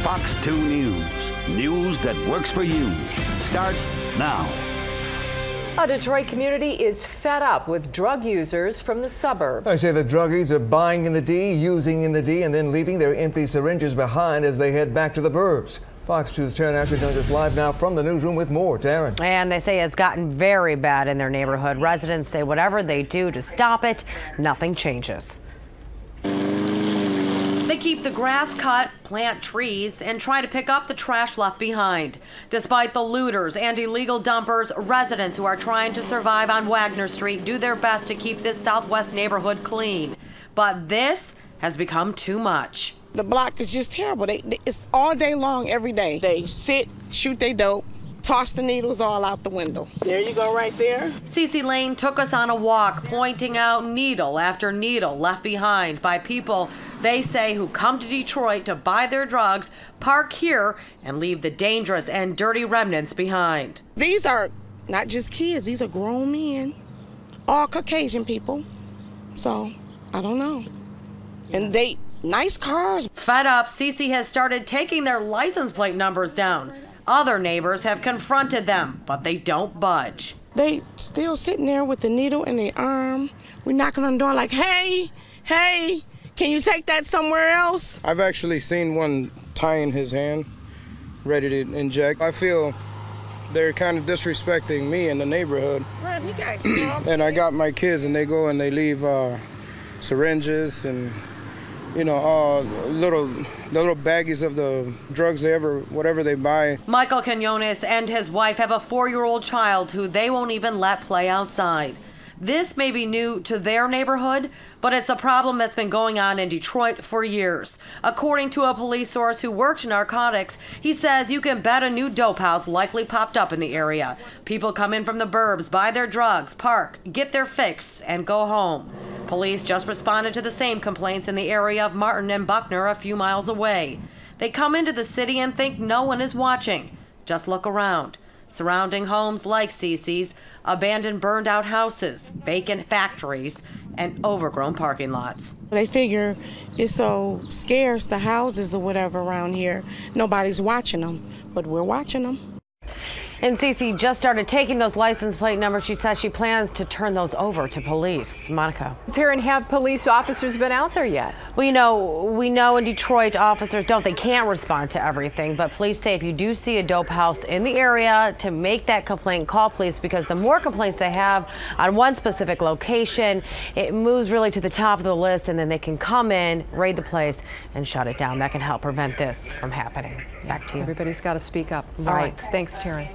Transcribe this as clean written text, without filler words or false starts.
Fox 2 News. News that works for you. Starts now. A Detroit community is fed up with drug users from the suburbs. I say the druggies are buying in the D, using in the D, and then leaving their empty syringes behind as they head back to the burbs. Fox 2's Taryn Asher joins us live now from the newsroom with more. Taryn. And they say it's gotten very bad in their neighborhood. Residents say whatever they do to stop it, nothing changes. They keep the grass cut, plant trees, and try to pick up the trash left behind. Despite the looters and illegal dumpers, residents who are trying to survive on Wagner Street do their best to keep this southwest neighborhood clean. But this has become too much. The block is just terrible. It's all day long, every day. They sit, shoot their dope, toss the needles all out the window. There you go right there. Cece Lane took us on a walk, pointing out needle after needle left behind by people they say who come to Detroit to buy their drugs, park here, and leave the dangerous and dirty remnants behind. These are not just kids, these are grown men, all Caucasian people. So, I don't know. And they, nice cars. Fed up, Cece has started taking their license plate numbers down. Other neighbors have confronted them, but they don't budge. They still sitting there with the needle in their arm. We're knocking on the door like, hey, can you take that somewhere else? I've actually seen one tying his hand, ready to inject. I feel they're kind of disrespecting me in the neighborhood. Well, you guys know. And I got my kids, and they go and they leave syringes and, you know, the little baggies of the drugs whatever they buy. Michael Quinones and his wife have a 4-year-old child who they won't even let play outside. This may be new to their neighborhood, but it's a problem that's been going on in Detroit for years. According to a police source who worked in narcotics, he says you can bet a new dope house likely popped up in the area. People come in from the burbs, buy their drugs, park, get their fix, and go home. Police just responded to the same complaints in the area of Martin and Buckner a few miles away. They come into the city and think no one is watching. Just look around. Surrounding homes like Cece's, abandoned burned out houses, vacant factories, and overgrown parking lots. They figure it's so scarce, the houses or whatever around here, nobody's watching them, but we're watching them. And Cece just started taking those license plate numbers. She says she plans to turn those over to police. Monica. Taryn, have police officers been out there yet? Well, we know in Detroit officers they can't respond to everything, but police say if you do see a dope house in the area, to make that complaint, call police, because the more complaints they have on one specific location, it moves really to the top of the list, and then they can come in, raid the place, and shut it down. That can help prevent this from happening. Back to you. Everybody's got to speak up. Right. All right. Thanks, Taryn.